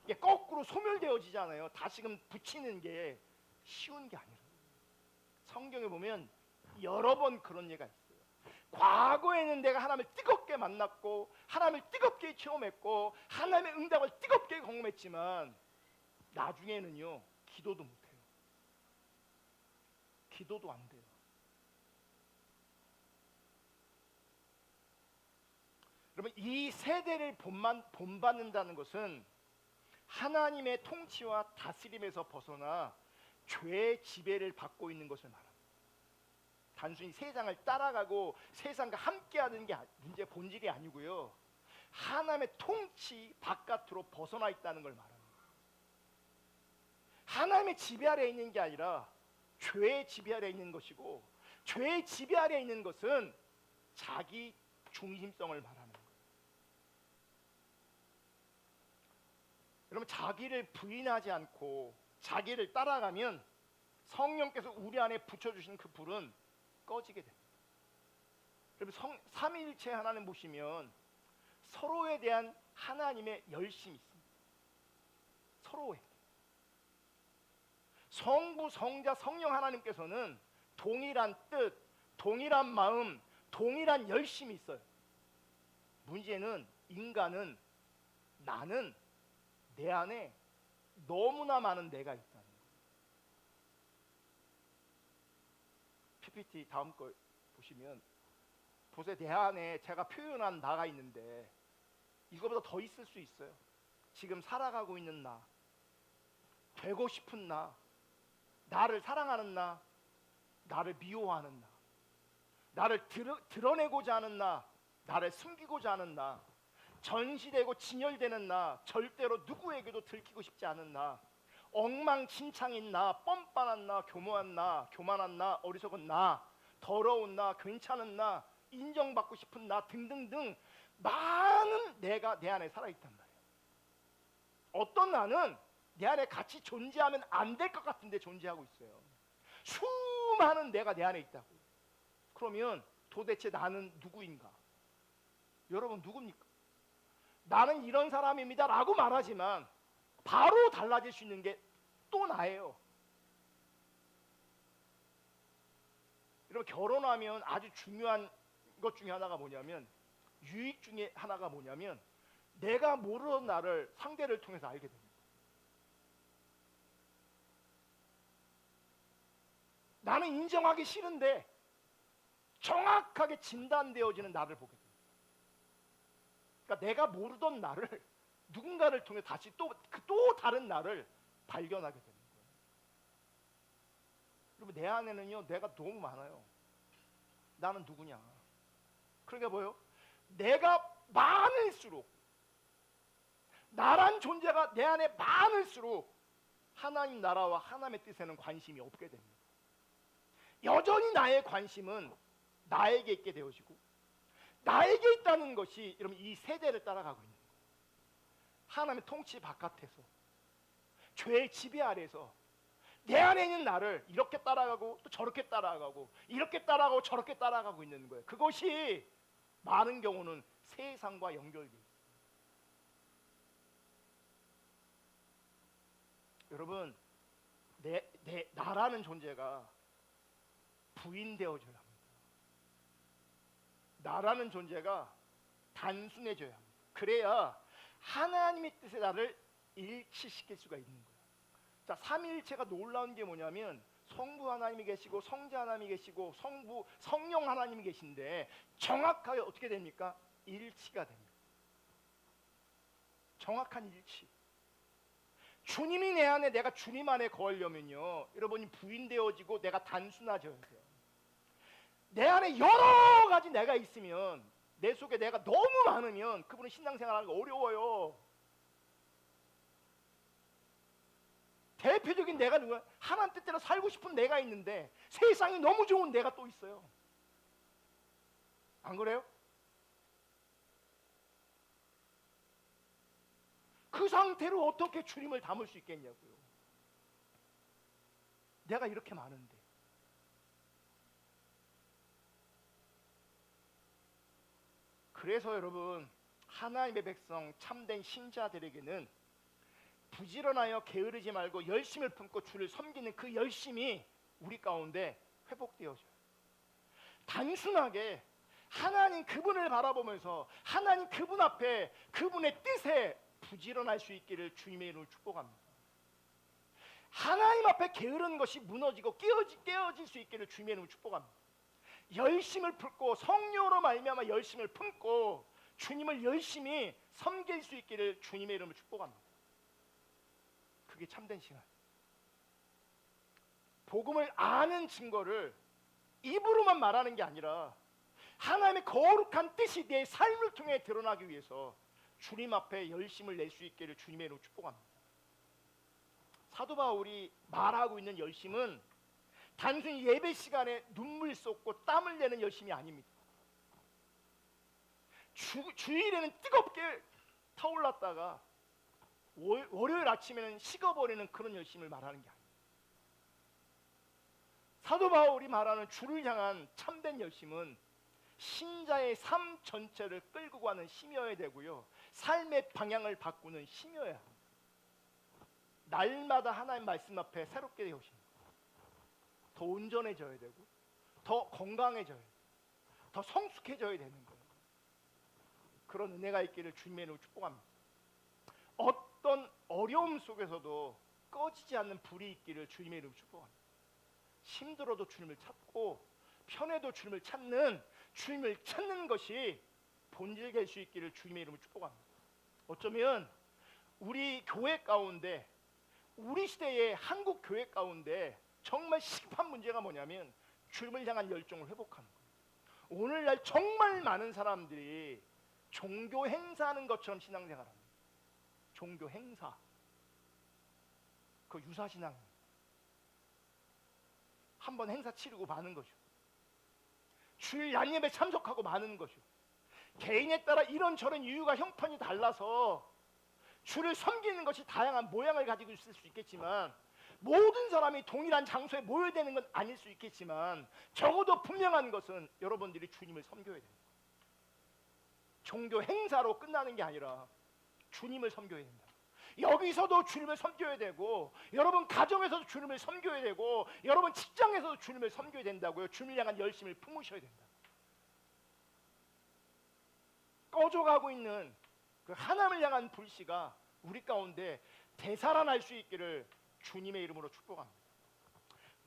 이게 거꾸로 소멸되어지잖아요. 다시금 붙이는 게 쉬운 게 아니라. 성경에 보면 여러 번 그런 예가 있어요. 과거에는 내가 하나님을 뜨겁게 만났고 하나님을 뜨겁게 체험했고 하나님의 응답을 뜨겁게 경험했지만 나중에는요, 기도도 못해요. 기도도 안 돼요. 여러분, 이 세대를 본받는다는 것은 하나님의 통치와 다스림에서 벗어나 죄의 지배를 받고 있는 것을 말합니다. 단순히 세상을 따라가고 세상과 함께하는 게 문제 본질이 아니고요, 하나님의 통치 바깥으로 벗어나 있다는 걸 말합니다. 하나님의 지배 아래 있는 게 아니라 죄의 지배 아래 있는 것이고, 죄의 지배 아래 있는 것은 자기 중심성을 말하는 거예요. 여러분, 자기를 부인하지 않고 자기를 따라가면 성령께서 우리 안에 붙여주신 그 불은 꺼지게 됩니다. 여러분, 삼위일체 하나님 보시면 서로에 대한 하나님의 열심이 있습니다. 서로에 성부, 성자, 성령 하나님께서는 동일한 뜻, 동일한 마음, 동일한 열심이 있어요. 문제는 인간은, 나는 내 안에 너무나 많은 내가 있다는 거예요. PPT 다음 거 보시면 보세요. 내 안에 제가 표현한 나가 있는데 이거보다 더 있을 수 있어요. 지금 살아가고 있는 나, 되고 싶은 나, 나를 사랑하는 나, 나를 미워하는 나, 나를 드러내고자 하는 나, 나를 숨기고자 하는 나, 전시되고 진열되는 나, 절대로 누구에게도 들키고 싶지 않은 나, 엉망진창인 나, 뻔뻔한 나, 교묘한 나, 교만한 나, 어리석은 나, 더러운 나, 괜찮은 나, 인정받고 싶은 나 등등등 많은 내가 내 안에 살아있단 말이에요. 어떤 나는 내 안에 같이 존재하면 안 될 것 같은데 존재하고 있어요. 수많은 내가 내 안에 있다고. 그러면 도대체 나는 누구인가? 여러분, 누굽니까? 나는 이런 사람입니다 라고 말하지만 바로 달라질 수 있는 게 또 나예요. 여러분, 결혼하면 아주 중요한 것 중에 하나가 뭐냐면, 유익 중에 하나가 뭐냐면, 내가 모르는 나를 상대를 통해서 알게 됩니다. 나는 인정하기 싫은데 정확하게 진단되어지는 나를 보게 됩니다. 그러니까 내가 모르던 나를 누군가를 통해 다시 또 다른 나를 발견하게 되는 거예요. 여러분, 내 안에는요, 내가 너무 많아요. 나는 누구냐? 그러니까 뭐예요? 내가 많을수록, 나란 존재가 내 안에 많을수록 하나님 나라와 하나님의 뜻에는 관심이 없게 됩니다. 여전히 나의 관심은 나에게 있게 되어지고, 나에게 있다는 것이 여러분 이 세대를 따라가고 있는 거예요. 하나님의 통치 바깥에서, 죄의 지배 아래에서 내 안에 있는 나를 이렇게 따라가고 또 저렇게 따라가고, 이렇게 따라가고 저렇게 따라가고 있는 거예요. 그것이 많은 경우는 세상과 연결되어 있어요. 여러분, 나라는 존재가 부인되어져야 합니다. 나라는 존재가 단순해져야 합니다. 그래야 하나님의 뜻에 나를 일치시킬 수가 있는 거예요. 자, 삼위일체가 놀라운 게 뭐냐면, 성부 하나님이 계시고 성자 하나님이 계시고 성령 하나님이 계신데 정확하게 어떻게 됩니까? 일치가 됩니다. 정확한 일치. 주님이 내 안에, 내가 주님 안에 거하려면요, 여러분이 부인되어지고 내가 단순해져야 돼요. 내 안에 여러 가지 내가 있으면, 내 속에 내가 너무 많으면 그분은 신앙생활하기가 어려워요. 대표적인 내가 누구야? 하나님 뜻대로 살고 싶은 내가 있는데 세상이 너무 좋은 내가 또 있어요. 안 그래요? 그 상태로 어떻게 주님을 담을 수 있겠냐고요. 내가 이렇게 많은데. 그래서 여러분, 하나님의 백성, 참된 신자들에게는 부지런하여 게으르지 말고 열심을 품고 주를 섬기는 그 열심이 우리 가운데 회복되어져요. 단순하게 하나님 그분을 바라보면서 하나님 그분 앞에 그분의 뜻에 부지런할 수 있기를 주님의 이름으로 축복합니다. 하나님 앞에 게으른 것이 무너지고 깨어질 수 있기를 주님의 이름으로 축복합니다. 열심을 품고, 성령으로 말미암아 열심을 품고 주님을 열심히 섬길 수 있기를 주님의 이름으로 축복합니다. 그게 참된 신앙. 복음을 아는 증거를 입으로만 말하는 게 아니라 하나님의 거룩한 뜻이 내 삶을 통해 드러나기 위해서 주님 앞에 열심을 낼 수 있기를 주님의 이름으로 축복합니다. 사도 바울이 말하고 있는 열심은 단순히 예배 시간에 눈물 쏟고 땀을 내는 열심이 아닙니다. 주일에는 뜨겁게 타올랐다가 월요일 아침에는 식어버리는 그런 열심을 말하는 게 아니에요. 사도 바울이 말하는 주를 향한 참된 열심은 신자의 삶 전체를 끌고 가는 힘이어야 되고요, 삶의 방향을 바꾸는 힘이어야 합니다. 날마다 하나님 말씀 앞에 새롭게 되십니다. 더 온전해져야 되고 더 건강해져야 되고 더 성숙해져야 되는 거예요. 그런 은혜가 있기를 주님의 이름으로 축복합니다. 어떤 어려움 속에서도 꺼지지 않는 불이 있기를 주님의 이름으로 축복합니다. 힘들어도 주님을 찾고 편해도 주님을 찾는 것이 본질 될 수 있기를 주님의 이름으로 축복합니다. 어쩌면 우리 교회 가운데, 우리 시대의 한국 교회 가운데 정말 시급한 문제가 뭐냐면 주님을 향한 열정을 회복하는 거예요. 오늘날 정말 많은 사람들이 종교 행사하는 것처럼 신앙생활합니다. 종교 행사, 그 유사신앙. 한번 행사 치르고 마는 거죠. 주일 양예배 참석하고 마는 거죠. 개인에 따라 이런저런 이유가 형편이 달라서 주를 섬기는 것이 다양한 모양을 가지고 있을 수 있겠지만, 모든 사람이 동일한 장소에 모여야 되는 건 아닐 수 있겠지만, 적어도 분명한 것은 여러분들이 주님을 섬겨야 됩니다. 종교 행사로 끝나는 게 아니라 주님을 섬겨야 된다. 여기서도 주님을 섬겨야 되고, 여러분 가정에서도 주님을 섬겨야 되고, 여러분 직장에서도 주님을 섬겨야 된다고요. 주님을 향한 열심을 품으셔야 된다. 꺼져가고 있는 그 하나님을 향한 불씨가 우리 가운데 되살아날 수 있기를 주님의 이름으로 축복합니다.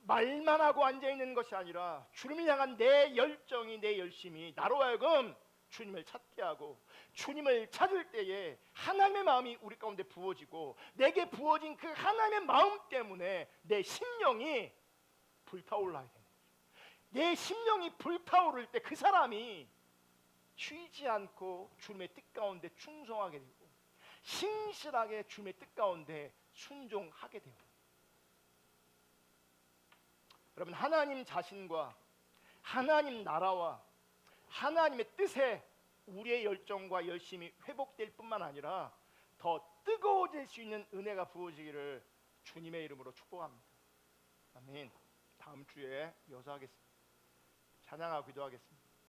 말만 하고 앉아있는 것이 아니라 주님을 향한 내 열정이, 내 열심이 나로 하여금 주님을 찾게 하고, 주님을 찾을 때에 하나님의 마음이 우리 가운데 부어지고, 내게 부어진 그 하나님의 마음 때문에 내 심령이 불타올라야 됩니다. 내 심령이 불타오를 때 그 사람이 쉬지 않고 주님의 뜻 가운데 충성하게 되고, 신실하게 주님의 뜻 가운데 순종하게 됩니다. 여러분, 하나님 자신과 하나님 나라와 하나님의 뜻에 우리의 열정과 열심이 회복될 뿐만 아니라 더 뜨거워질 수 있는 은혜가 부어지기를 주님의 이름으로 축복합니다. 아멘. 다음 주에 이어서 하겠습니다. 찬양하고 기도하겠습니다.